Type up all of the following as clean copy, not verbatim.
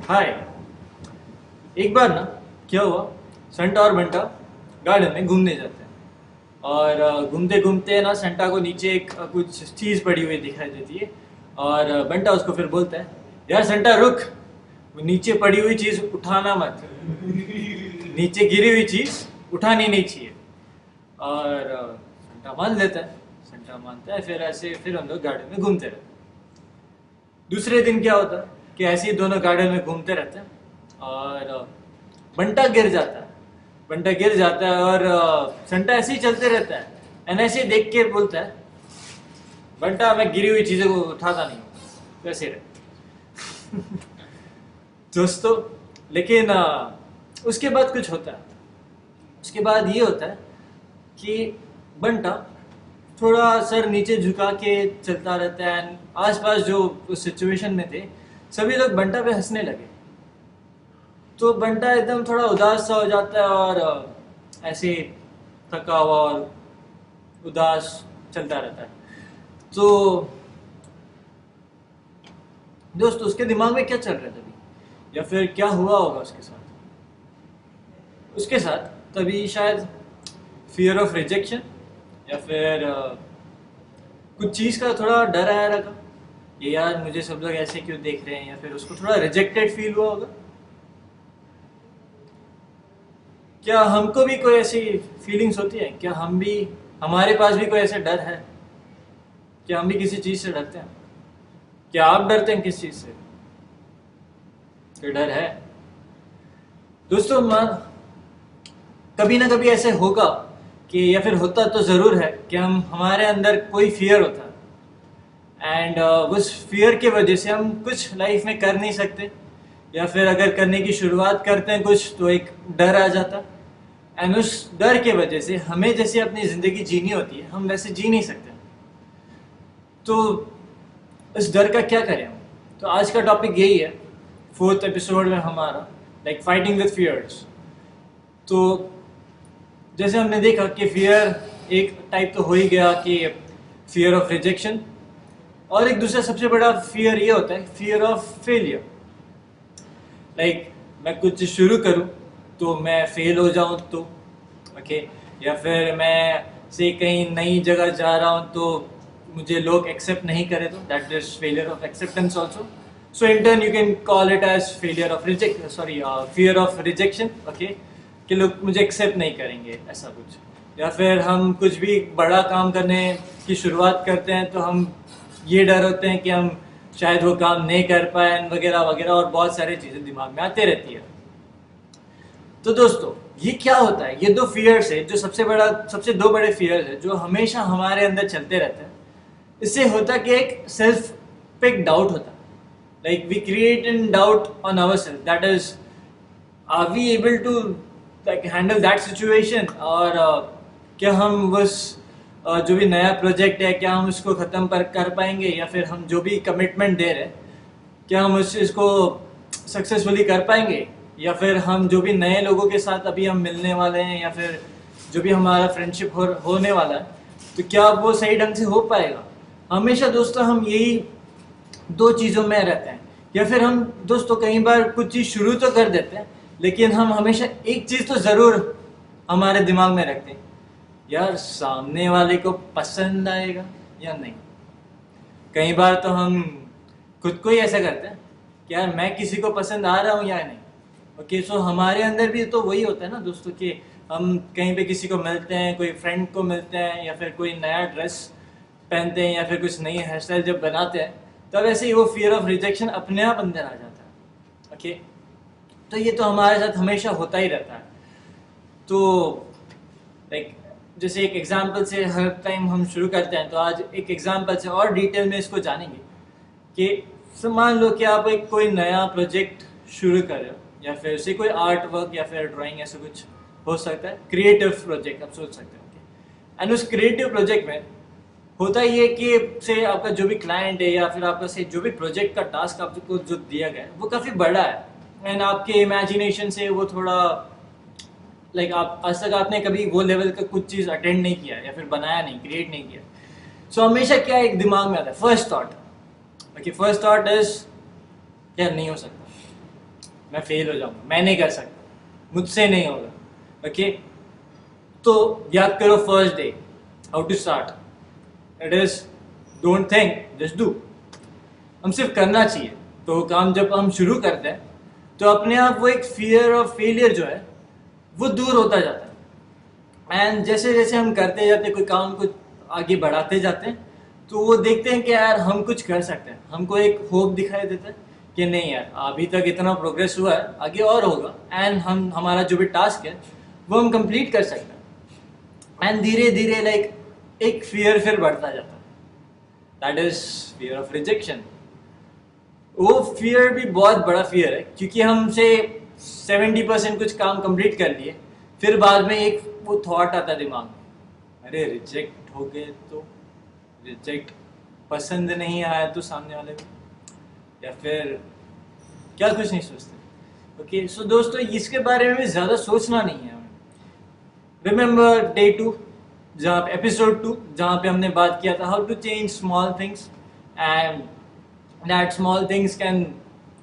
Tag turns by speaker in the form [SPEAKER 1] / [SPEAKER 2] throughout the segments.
[SPEAKER 1] हाय। एक बार ना क्या हुआ, संटा और बंटा गार्डन में घूमने जाते हैं और घूमते घूमते ना संटा को नीचे एक कुछ चीज़ पड़ी हुई दिखाई देती है और बंटा उसको फिर बोलता है, यार संटा रुक, वो नीचे पड़ी हुई चीज़ उठाना मत, नीचे गिरी हुई चीज़ उठानी नहीं चाहिए। और संटा मान लेता है, संटा मानता है, फिर ऐसे फिर हम लोग गार्डन में घूमते रहते हैं। दूसरे दिन क्या होता है कि ऐसे ही दोनों गार्डन में घूमते रहते हैं और बंटा गिर जाता है। बंटा गिर जाता है और संटा ऐसे ही चलते रहता है एंड ऐसे ही देख के बोलता है, बंटा मैं गिरी हुई चीज़ों को उठाता नहीं हूँ, वैसे रहे। दोस्तों, लेकिन उसके बाद कुछ होता है। उसके बाद ये होता है कि बंटा थोड़ा सर नीचे झुका के चलता रहता है एंड आसपास जो उस सिचुएशन में थे सभी लोग बंटा पे हंसने लगे। तो बंटा एकदम थोड़ा उदास सा हो जाता है और ऐसे थका हुआ और उदास चलता रहता है। तो दोस्त, उसके दिमाग में क्या चल रहा है तभी, या फिर क्या हुआ होगा उसके साथ? उसके साथ तभी शायद फियर ऑफ रिजेक्शन या फिर कुछ चीज़ का थोड़ा डर आया रखा, ये यार मुझे सब लोग ऐसे क्यों देख रहे हैं, या फिर उसको थोड़ा रिजेक्टेड फील हुआ होगा। क्या हमको भी कोई ऐसी फीलिंग्स होती है? क्या हम भी, हमारे पास भी कोई ऐसा डर है? क्या हम भी किसी चीज़ से डरते हैं? क्या आप डरते हैं किस चीज़ से? कोई डर है? दोस्तों, कभी ना कभी ऐसे होगा कि, या फिर होता तो ज़रूर है कि हमारे अंदर कोई फियर होता है एंड उस फियर की वजह से हम कुछ लाइफ में कर नहीं सकते, या फिर अगर करने की शुरुआत करते हैं कुछ तो एक डर आ जाता एंड उस डर के वजह से हमें जैसे अपनी ज़िंदगी जीनी होती है हम वैसे जी नहीं सकते। तो इस डर का क्या करें हम? तो आज का टॉपिक यही है, 4th एपिसोड में हमारा, लाइक फाइटिंग विद फियर्स। तो जैसे हमने देखा कि फियर एक टाइप तो हो ही गया कि फियर ऑफ रिजेक्शन, और एक दूसरा सबसे बड़ा फियर ये होता है फियर ऑफ फेलियर। लाइक मैं कुछ शुरू करूं तो मैं फेल हो जाऊं तो ओके, या फिर मैं से कहीं नई जगह जा रहा हूं तो मुझे लोग एक्सेप्ट नहीं करे, तो that is failure of acceptance also. So in turn you can call it as failure of fear of rejection, okay, कि लोग मुझे एक्सेप्ट नहीं करेंगे ऐसा कुछ। या फिर हम कुछ भी बड़ा काम करने की शुरुआत करते हैं तो हम ये डर होते हैं कि हम शायद वो काम नहीं कर पाए वगैरह वगैरह, और बहुत सारी चीज़ें दिमाग में आते रहती है। तो दोस्तों, ये क्या होता है? ये दो फियर्स है जो सबसे दो बड़े फियर्स है जो हमेशा हमारे अंदर चलते रहते हैं। इससे होता कि एक सेल्फ पे एक डाउट होता है, like we create an doubt on our self, that is are we able to like handle that situation, और क्या हम उस जो भी नया प्रोजेक्ट है क्या हम उसको ख़त्म कर पाएंगे, या फिर हम जो भी कमिटमेंट दे रहे हैं क्या हम इसको सक्सेसफुली कर पाएंगे, या फिर हम जो भी नए लोगों के साथ अभी हम मिलने वाले हैं या फिर जो भी हमारा फ्रेंडशिप होने वाला है तो क्या वो सही ढंग से हो पाएगा। हमेशा दोस्तों हम यही दो चीज़ों में रहते हैं। या फिर हम दोस्तों कई बार कुछ चीज़ शुरू तो कर देते हैं लेकिन हम हमेशा एक चीज़ तो ज़रूर हमारे दिमाग में रखते हैं, यार सामने वाले को पसंद आएगा या नहीं। कई बार तो हम खुद को ही ऐसा करते हैं कि यार मैं किसी को पसंद आ रहा हूँ या नहीं। ओके, सो हमारे अंदर भी तो वही होता है ना दोस्तों कि हम कहीं पे किसी को मिलते हैं, कोई फ्रेंड को मिलते हैं, या फिर कोई नया ड्रेस पहनते हैं, या फिर कुछ नई हेयर स्टाइल जब बनाते हैं तब ऐसे ही वो फियर ऑफ रिजेक्शन अपने आप अंदर आ जाता है। ओके, तो ये तो हमारे साथ हमेशा होता ही रहता है। तो लाइक जैसे एक एग्जाम्पल से हर टाइम हम शुरू करते हैं, तो आज एक एग्जाम्पल से और डिटेल में इसको जानेंगे कि मान लो कि आप एक कोई नया प्रोजेक्ट शुरू कर रहे हो, या फिर उसे कोई आर्ट वर्क या फिर ड्राइंग ऐसा कुछ हो सकता है, क्रिएटिव प्रोजेक्ट आप सोच सकते हैं। एंड उस क्रिएटिव प्रोजेक्ट में होता ये कि से आपका जो भी क्लाइंट है या फिर आपका से जो भी प्रोजेक्ट का टास्क आपको जो दिया गया है वो काफ़ी बड़ा है एंड आपके इमेजिनेशन से वो थोड़ा लाइक आप आज तक आपने कभी वो लेवल का कुछ चीज़ अटेंड नहीं किया या फिर बनाया नहीं, क्रिएट नहीं किया। सो हमेशा क्या एक दिमाग में आता है, first thought, okay, first thought is यार नहीं हो सकता, मैं फेल हो जाऊंगा, मैं नहीं कर सकता, मुझसे नहीं होगा। ओके, तो याद करो first day, how to start, it is don't think, just do. हम सिर्फ करना चाहिए। तो काम जब हम शुरू करते हैं तो अपने आप वो एक फियर ऑफ फेलियर जो है वो दूर होता जाता है। एंड जैसे जैसे हम करते जाते, कोई काम को आगे बढ़ाते जाते हैं, तो वो देखते हैं कि यार हम कुछ कर सकते हैं, हमको एक होप दिखाई देता है कि नहीं यार अभी तक इतना प्रोग्रेस हुआ है, आगे और होगा, एंड हम हमारा जो भी टास्क है वो हम कंप्लीट कर सकते हैं। एंड धीरे धीरे लाइक एक फियर फिर बढ़ता जाता है, that is fear of rejection. वो फियर भी बहुत बड़ा फियर है, क्योंकि हमसे 70% कुछ काम कंप्लीट कर लिए, फिर बाद में एक वो थॉट आता है दिमाग में, अरे रिजेक्ट हो गए तो, रिजेक्ट पसंद नहीं आया तो सामने वाले को, या फिर क्या कुछ नहीं सोचते। ओके, सो दोस्तों इसके बारे में भी ज़्यादा सोचना नहीं है हमें। रिमेंबर डे 2, जहाँ एपिसोड 2, जहाँ पे हमने बात किया था how to change small things, and that small things can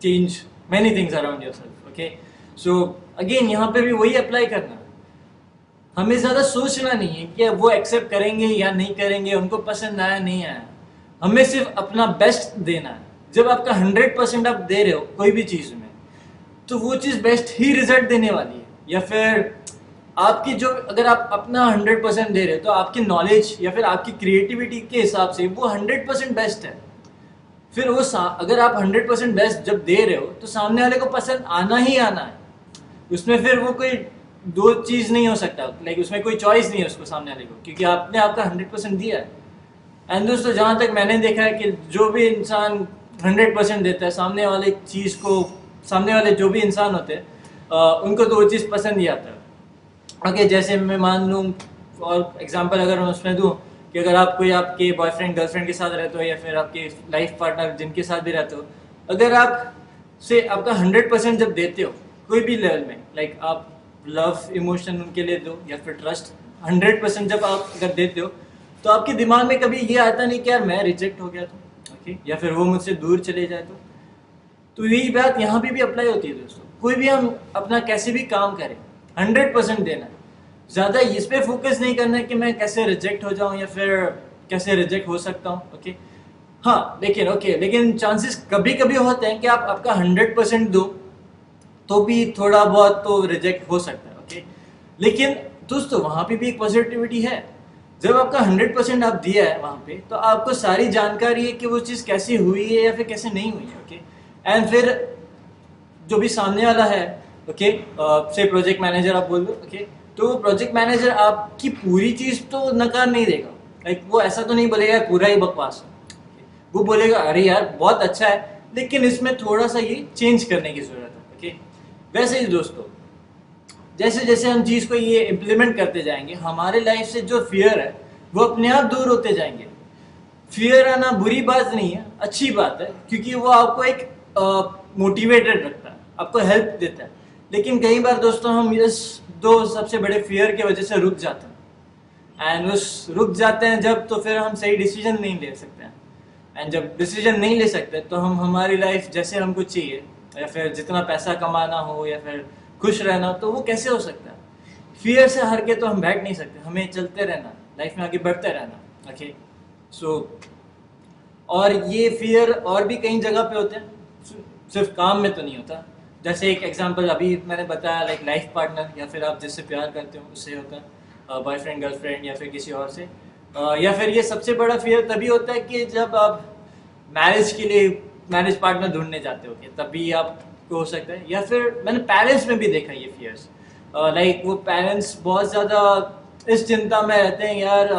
[SPEAKER 1] change many things around yourself. Okay, so again यहाँ पे भी वही अप्लाई करना है। हमें ज़्यादा सोचना नहीं है कि वो एक्सेप्ट करेंगे या नहीं करेंगे, उनको पसंद आया नहीं आया, हमें सिर्फ अपना बेस्ट देना है। जब आपका 100% आप दे रहे हो कोई भी चीज़ में, तो वो चीज़ बेस्ट ही रिजल्ट देने वाली है। या फिर आपकी जो, अगर आप अपना 100% दे रहे हो तो आपकी नॉलेज या फिर आपकी क्रिएटिविटी के हिसाब से वो 100% बेस्ट है। फिर वो अगर आप 100% बेस्ट जब दे रहे हो तो सामने वाले को पसंद आना ही आना है। उसमें फिर वो कोई दो चीज़ नहीं हो सकता, लाइक उसमें कोई चॉइस नहीं है उसको सामने वाले को, क्योंकि आपने आपका 100% दिया है। एंड दोस्तों जहाँ तक मैंने देखा है कि जो भी इंसान 100% देता है सामने वाले चीज़ को, सामने वाले जो भी इंसान होते हैं उनको तो वो चीज़ पसंद ही आता है। ओके, जैसे मैं मान लूँ और एग्जाम्पल अगर मैं उसमें दूँ कि अगर आप कोई आपके बॉयफ्रेंड गर्लफ्रेंड के साथ रहते हो या फिर आपके लाइफ पार्टनर जिनके साथ भी रहते हो, अगर आप से आपका 100% जब देते हो कोई भी लेवल में, लाइक आप लव इमोशन उनके लिए दो या फिर ट्रस्ट, 100% जब आप अगर देते हो तो आपके दिमाग में कभी ये आता नहीं कि यार मैं रिजेक्ट हो गया तो, ओके, या फिर वो मुझसे दूर चले जाए तो यही बात यहाँ पे भी अप्लाई होती है दोस्तों। कोई भी हम अपना कैसे भी काम करें, 100% देना है। ज़्यादा इस पे फोकस नहीं करना है कि मैं कैसे रिजेक्ट हो जाऊं या फिर कैसे रिजेक्ट हो सकता हूं। ओके, हाँ लेकिन चांसेस कभी कभी होते हैं कि आप आपका 100% दो तो भी थोड़ा बहुत तो रिजेक्ट हो सकता है। ओके, लेकिन दोस्तों वहाँ पे भी एक पॉजिटिविटी है। जब आपका 100% आप दिया है वहाँ पे, तो आपको सारी जानकारी है कि वो चीज़ कैसे हुई है या फिर कैसे नहीं हुई है। ओके, एंड फिर जो भी सामने वाला है, ओके, से प्रोजेक्ट मैनेजर आप बोल दो, ओके, तो प्रोजेक्ट मैनेजर आपकी पूरी चीज़ तो नकार नहीं देगा। लाइक वो ऐसा तो नहीं बोलेगा पूरा ही बकवास है, वो बोलेगा अरे यार बहुत अच्छा है लेकिन इसमें थोड़ा सा ये चेंज करने की ज़रूरत है। ओके, वैसे ही दोस्तों जैसे जैसे हम चीज़ को ये इम्प्लीमेंट करते जाएंगे, हमारे लाइफ से जो फियर है वो अपने आप दूर होते जाएंगे। फियर आना बुरी बात नहीं है, अच्छी बात है, क्योंकि वो आपको एक मोटिवेटेड रखता है, आपको हेल्प देता है। लेकिन कई बार दोस्तों हम इस दो सबसे बड़े फियर की वजह से रुक जाते हैं, एंड उस रुक जाते हैं जब, तो फिर हम सही डिसीजन नहीं ले सकते हैं। एंड जब डिसीजन नहीं ले सकते तो हम हमारी लाइफ जैसे हमको चाहिए या फिर जितना पैसा कमाना हो या फिर खुश रहना हो, तो वो कैसे हो सकता है। फियर से हार के तो हम बैठ नहीं सकते, हमें चलते रहना, लाइफ में आगे बढ़ते रहना। ओके, सो और ये फियर और भी कई जगह पे होते हैं, सिर्फ काम में तो नहीं होता। जैसे एक एग्जांपल अभी मैंने बताया, लाइक लाइफ पार्टनर या फिर आप जिससे प्यार करते हो उससे होता है, बॉयफ्रेंड गर्लफ्रेंड या फिर किसी और से, या फिर ये सबसे बड़ा फियर तभी होता है कि जब आप मैरिज के लिए मैरिज पार्टनर ढूंढने जाते हो, तभी आपको हो सकता है। या फिर मैंने पेरेंट्स में भी देखा ये फियर्स, लाइक वो पेरेंट्स बहुत ज़्यादा इस चिंता में रहते हैं, यार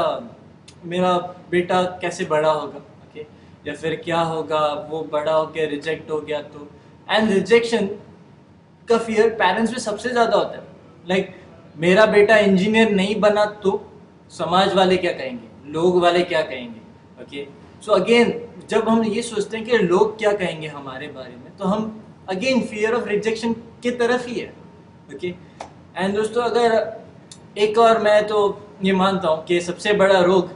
[SPEAKER 1] मेरा बेटा कैसे बड़ा होगा, ओके, या फिर क्या होगा वो बड़ा होकर रिजेक्ट हो गया तो। एंड रिजेक्शन का फियर पेरेंट्स में सबसे ज़्यादा होता है, लाइक मेरा बेटा इंजीनियर नहीं बना तो समाज वाले क्या कहेंगे, लोग वाले क्या कहेंगे। ओके, सो अगेन जब हम ये सोचते हैं कि लोग क्या कहेंगे हमारे बारे में, तो हम अगेन फियर ऑफ रिजेक्शन की तरफ ही है। ओके, एंड दोस्तों अगर एक और मैं तो ये मानता हूँ कि सबसे बड़ा रोग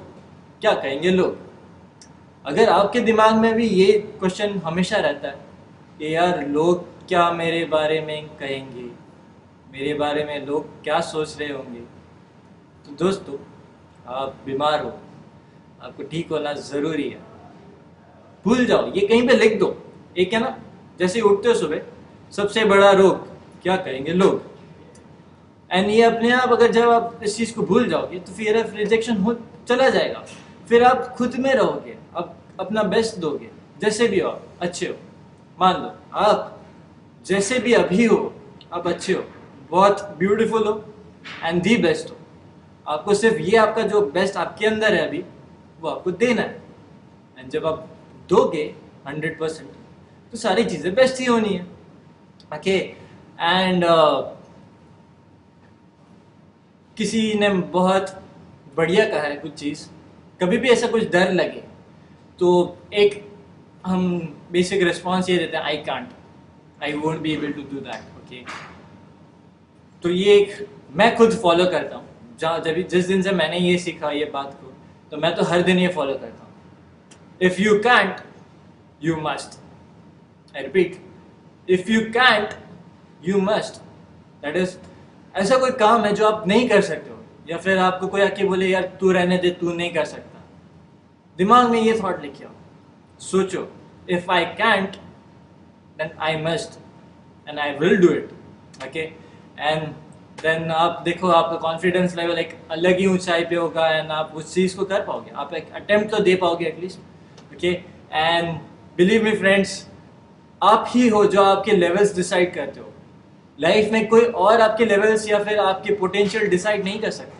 [SPEAKER 1] क्या कहेंगे लोग। अगर आपके दिमाग में भी ये क्वेश्चन हमेशा रहता है कि यार लोग क्या मेरे बारे में कहेंगे, मेरे बारे में लोग क्या सोच रहे होंगे। तो दोस्तों, आप बीमार हो, आपको ठीक होना ज़रूरी है। भूल जाओ, ये कहीं पे लिख दो। एक है ना, जैसे ही उठते हो सुबह, सबसे बड़ा रोग क्या कहेंगे लोग। एंड ये अपने आप, अगर जब आप इस चीज़ को भूल जाओगे तो फियर ऑफ रिजेक्शन हो चला जाएगा। फिर आप खुद में रहोगे, आप अपना बेस्ट दोगे, जैसे भी हो आप अच्छे हो। मान लो आप जैसे भी अभी हो, आप अच्छे हो, बहुत ब्यूटीफुल हो एंड दी बेस्ट हो। आपको सिर्फ ये आपका जो बेस्ट आपके अंदर है अभी, वो आपको देना है। एंड जब आप दोगे 100%, तो सारी चीज़ें बेस्ट ही होनी है। ओके, एंड किसी ने बहुत बढ़िया कहा है कुछ चीज़, कभी भी ऐसा कुछ डर लगे तो एक हम बेसिक रिस्पॉन्स ये देते हैं, I can't, I won't be able to do that. Okay, तो ये एक मैं खुद फॉलो करता हूँ। जिस दिन से मैंने ये सीखा ये बात को, तो मैं तो हर दिन ये फॉलो करता हूँ। If you can't you must, I repeat, if you can't you must. That is, ऐसा कोई काम है जो आप नहीं कर सकते हो, या फिर आपको कोई आके बोले यार तू रहने दे, तू नहीं कर सकता, दिमाग में ये थॉट लेके आओ, सोचो, if I can't then I must and I will do it. Okay, and then आप देखो आपका कॉन्फिडेंस लेवल एक अलग ही ऊंचाई पे होगा एंड आप उस चीज़ को कर पाओगे, आप एक अटेम्प्ट तो दे पाओगे at least. Okay, and believe me friends, आप ही हो जो आपके लेवल्स डिसाइड करते हो। लाइफ में कोई और आपके लेवल्स या फिर आपके पोटेंशियल डिसाइड नहीं कर सकते।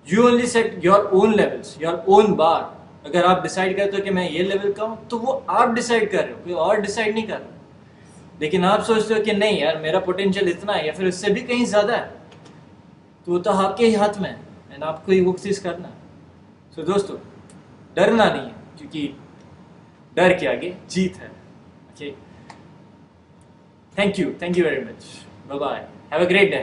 [SPEAKER 1] You only set your own levels, your own bar. अगर आप डिसाइड करते हो कि मैं ये लेवल का हूँ, तो वो आप डिसाइड कर रहे हो, कोई और डिसाइड नहीं कर रहा। लेकिन आप सोचते हो कि नहीं यार मेरा पोटेंशियल इतना है या फिर उससे भी कहीं ज़्यादा है, तो वो तो आपके ही हाथ में है एंड आपको ही वो चीज़ करना है। सो दोस्तों, डरना नहीं है, क्योंकि डर के आगे जीत है। Okay, thank you very much, bye bye, have a great day.